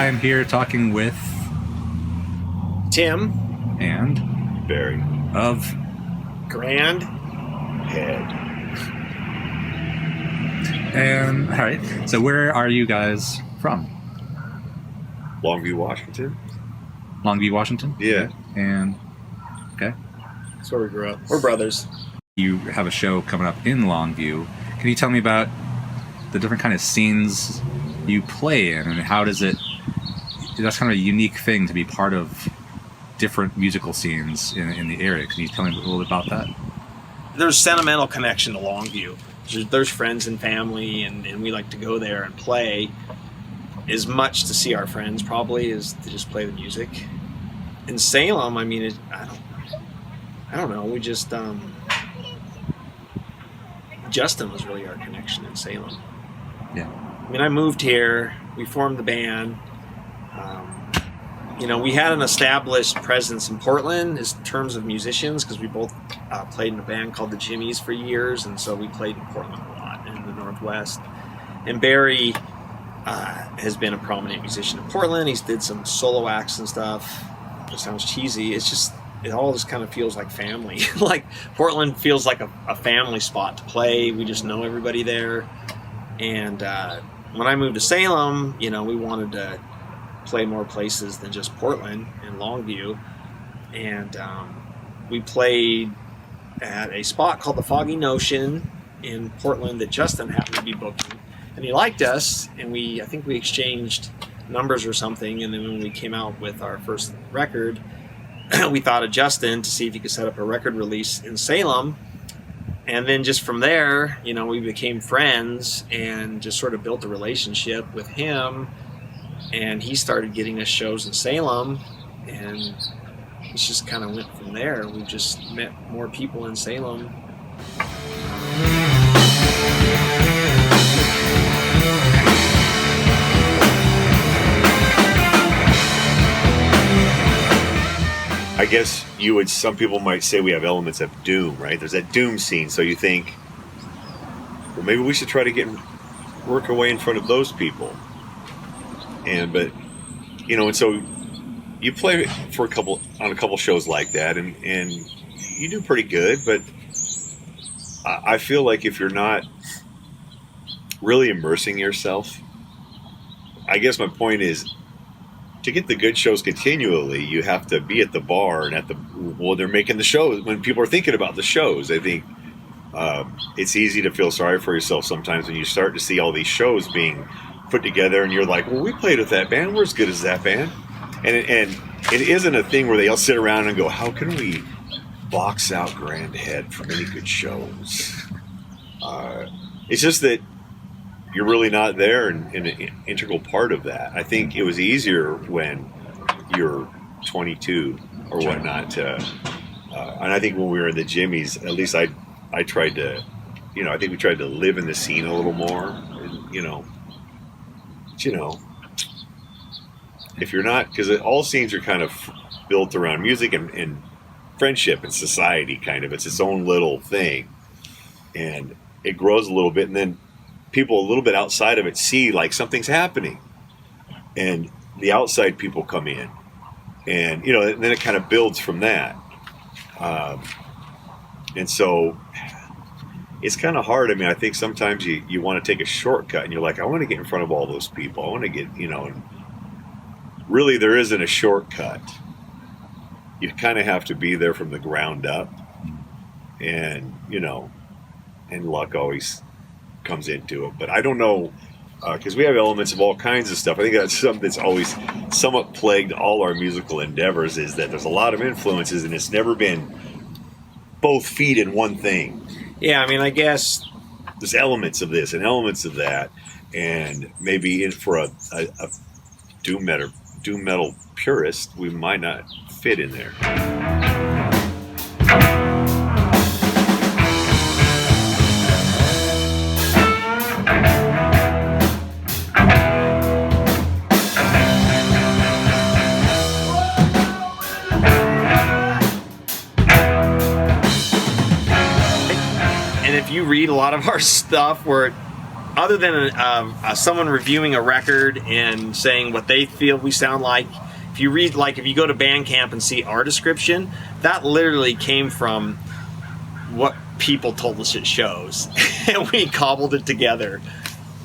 I am here talking with Tim and Barry of Grand Head. And all right, so where are you guys from? Longview, Washington. Longview, Washington? Yeah. And okay. That's where we grew up. We're brothers. You have a show coming up in Longview. Can you tell me about the different kind of scenes you play in, and how does it? That's kind of a unique thing to be part of different musical scenes in the area. Can you tell me a little bit about that? There's sentimental connection to Longview. There's friends and family, and we like to go there and play as much to see our friends probably as to just play the music. In Salem, I mean, I don't know. We just Justin was really our connection in Salem. Yeah. I mean, I moved here. We formed the band. We had an established presence in Portland in terms of musicians because we both played in a band called the Jimmies for years, and so we played in Portland a lot in the Northwest. And Barry has been a prominent musician in Portland. He's did some solo acts and stuff. It sounds cheesy. It all just kind of feels like family. Like Portland feels like a family spot to play. We just know everybody there. And when I moved to Salem, we wanted to play more places than just Portland and Longview. And we played at a spot called the Foggy Notion in Portland that Justin happened to be booking. And he liked us, and I think we exchanged numbers or something. And then when we came out with our first record, we thought of Justin to see if he could set up a record release in Salem. And then just from there, we became friends and just sort of built a relationship with him. And he started getting us shows in Salem, and it just kind of went from there. We just met more people in Salem. I guess some people might say we have elements of doom, right? There's that doom scene, so you think, well, maybe we should try to work our way in front of those people. And so you play on a couple shows like that, and you do pretty good, but I feel like if you're not really immersing yourself, I guess my point is, to get the good shows continually, you have to be at the bar and they're making the shows. When people are thinking about the shows, I think it's easy to feel sorry for yourself sometimes when you start to see all these shows being put together and you're like, well, we played with that band. We're as good as that band. And it isn't a thing where they all sit around and go, how can we box out Grand Head from any good shows? It's just that you're really not there in an integral part of that. I think it was easier when you're 22 or whatnot. And I think when we were in the Jimmies, at least I tried to, I think we tried to live in the scene a little more. And, if you're not, because all scenes are kind of built around music and friendship and society, kind of. It's its own little thing. And it grows a little bit, and then people a little bit outside of it see like something's happening, and the outside people come in, and then it kind of builds from that. And so it's kind of hard. I mean, I think sometimes you want to take a shortcut, and you're like, I want to get in front of all those people. I want to get, and really there isn't a shortcut. You kind of have to be there from the ground up, and and luck always comes into it. But I don't know, because we have elements of all kinds of stuff. I think that's something that's always somewhat plagued all our musical endeavors, is that there's a lot of influences, and it's never been both feet in one thing. Yeah, I mean, I guess there's elements of this and elements of that, and maybe for a doom metal purist, we might not fit in there. And if you read a lot of our stuff, other than someone reviewing a record and saying what they feel we sound like, if you go to Bandcamp and see our description, that literally came from what people told us at shows, and we cobbled it together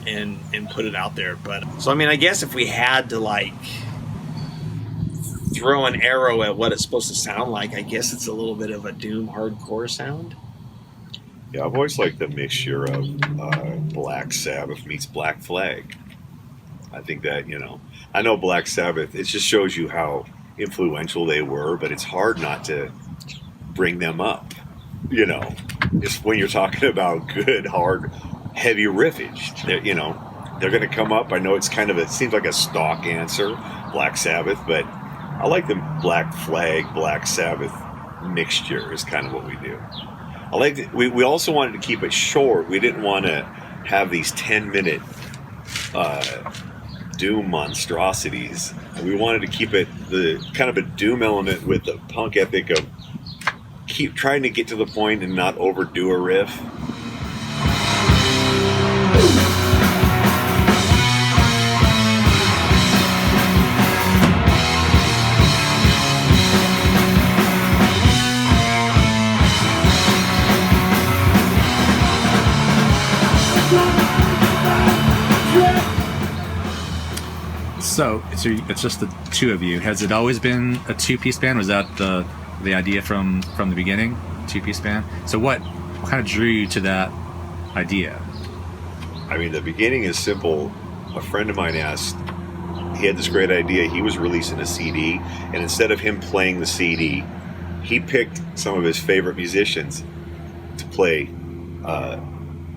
and put it out there. But so I mean, I guess if we had to like throw an arrow at what it's supposed to sound like, I guess it's a little bit of a doom hardcore sound. Yeah, I've always liked the mixture of Black Sabbath meets Black Flag. I think that, I know Black Sabbath, it just shows you how influential they were, but it's hard not to bring them up. It's when you're talking about good, hard, heavy riffage. They're going to come up. I know it seems like a stock answer, Black Sabbath, but I like the Black Flag, Black Sabbath mixture is kind of what we do. I like that. We also wanted to keep it short. We didn't want to have these 10-minute doom monstrosities. We wanted to keep it the kind of a doom element with the punk ethic of keep trying to get to the point and not overdo a riff. So it's just the two of you. Has it always been a two-piece band? Was that the idea from the beginning? Two-piece band? So what kind of drew you to that idea? I mean, the beginning is simple. A friend of mine asked, he had this great idea. He was releasing a CD, and instead of him playing the CD, he picked some of his favorite musicians to play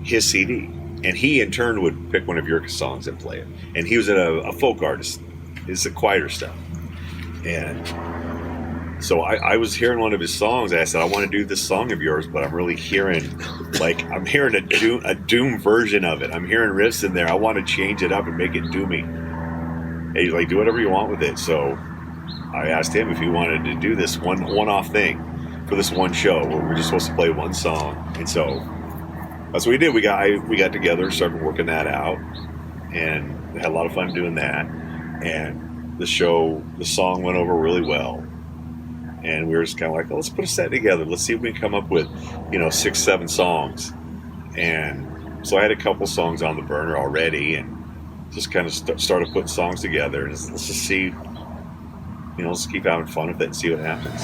his CD. And he, in turn, would pick one of your songs and play it. And he was a folk artist. It's the quieter stuff. And so I was hearing one of his songs. I said, I want to do this song of yours, but I'm really hearing, a doom version of it. I'm hearing riffs in there. I want to change it up and make it doomy. And he's like, do whatever you want with it. So I asked him if he wanted to do this one-off thing for this one show where we're just supposed to play one song. And so that's what we did. We got together, started working that out, and had a lot of fun doing that. And the song went over really well. And we were just kind of like, let's put a set together. Let's see if we can come up with, 6, 7 songs. And so I had a couple songs on the burner already, and just kind of started putting songs together. And let's just see, let's keep having fun with it and see what happens.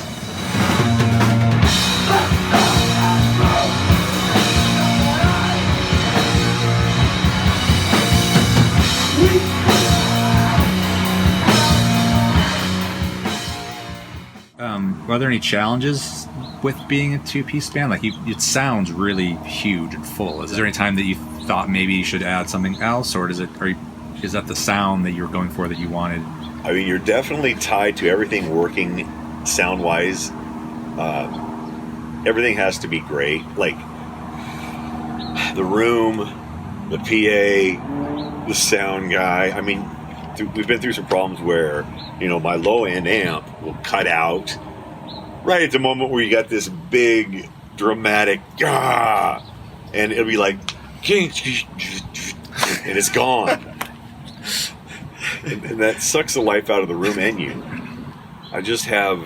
Are there any challenges with being a two-piece band? Like, it sounds really huge and full. Is there any time that you thought maybe you should add something else, or is that the sound that you were going for that you wanted? I mean, you're definitely tied to everything working sound-wise. Everything has to be great. Like, the room, the PA, the sound guy. I mean, we've been through some problems where, my low-end amp will cut out right at the moment where you got this big, dramatic, and it'll be like, and it's gone. and that sucks the life out of the room and you. I just have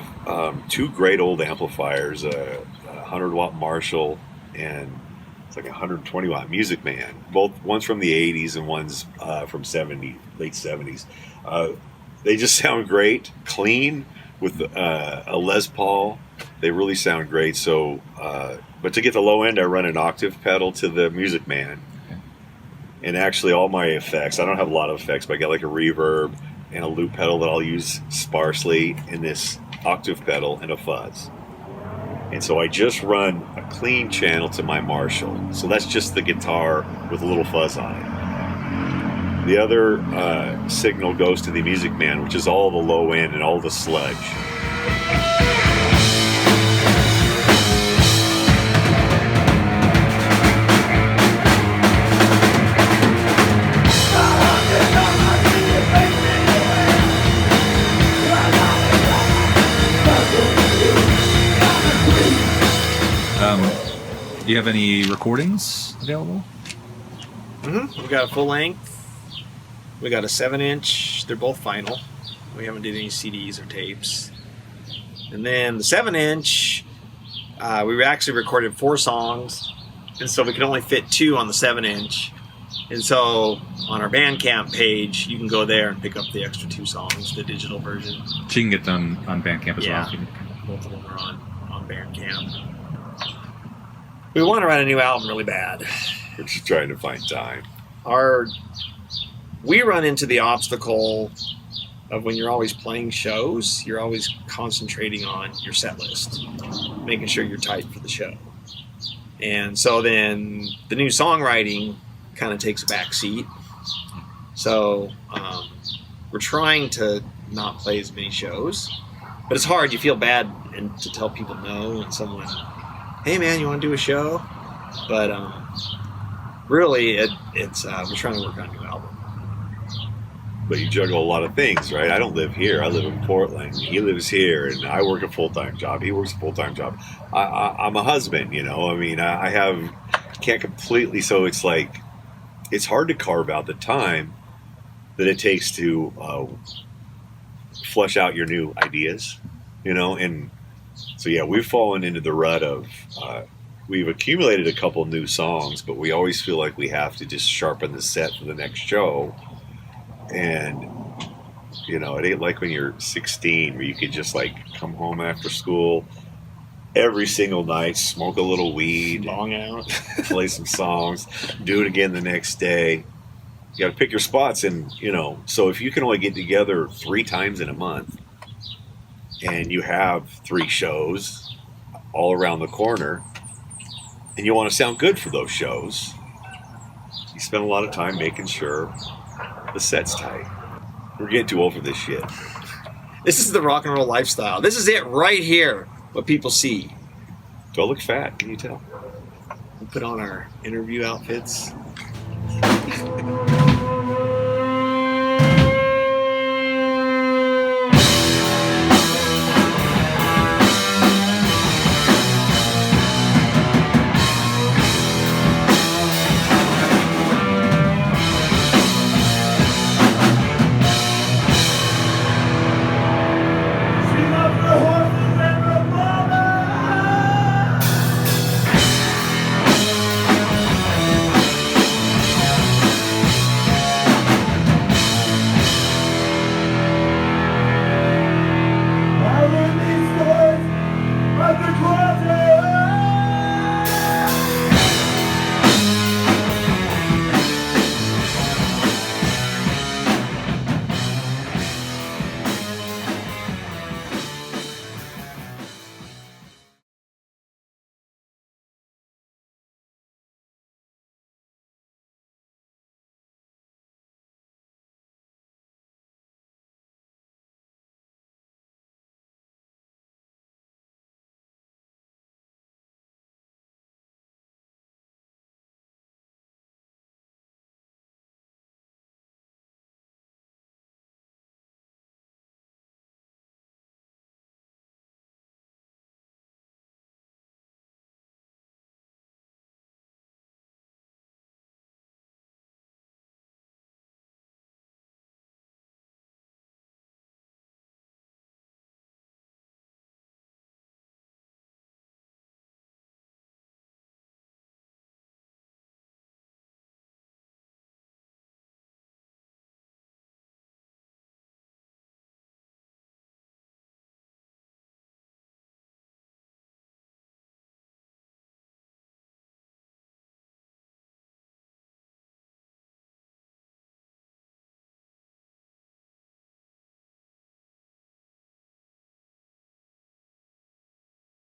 2 great old amplifiers, a 100-watt Marshall and it's like a 120-watt Music Man. One's from the 80s and one's from late 70s. They just sound great, clean, with a Les Paul. They really sound great. So, but to get the low end, I run an octave pedal to the Music Man. Okay. And actually all my effects, I don't have a lot of effects, but I got like a reverb and a loop pedal that I'll use sparsely, in this octave pedal and a fuzz. And so I just run a clean channel to my Marshall. So that's just the guitar with a little fuzz on it. The other signal goes to the Music Man, which is all the low end and all the sludge. Do you have any recordings available? We got a full length. We got a 7-inch. They're both vinyl. We haven't did any CDs or tapes. And then the 7-inch, we actually recorded 4 songs, and so we could only fit 2 on the 7-inch. And so on our Bandcamp page, you can go there and pick up the extra 2 songs, the digital version. So you can get them on Bandcamp as well. Both of them are on Bandcamp. We want to write a new album really bad. We're just trying to find time. We run into the obstacle of when you're always playing shows, you're always concentrating on your set list, making sure you're tight for the show. And so then the new songwriting kind of takes a back seat. So we're trying to not play as many shows, but it's hard. You feel bad and to tell people no, and someone, hey man, you want to do a show? But really, it's we're trying to work on a new album. But you juggle a lot of things, right? I don't live here. I live in Portland. He lives here, and I work a full-time job. He works a full-time job. I'm a husband, you know. I mean, can't completely. So it's like, it's hard to carve out the time that it takes to flesh out your new ideas, you know. And so yeah, we've fallen into the rut of we've accumulated a couple new songs, but we always feel like we have to just sharpen the set for the next show. And you know, it ain't like when you're 16 where you could just like come home after school every single night, smoke a little weed, Long out, play some songs, do it again the next day. You got to pick your spots, and you know, so if you can only get together 3 times in a month and you have 3 shows all around the corner and you want to sound good for those shows, you spend a lot of time making sure the set's tight. We're getting too old for this shit. This is the rock and roll lifestyle. This is it right here, what people see. Do I look fat? Can you tell? We put on our interview outfits.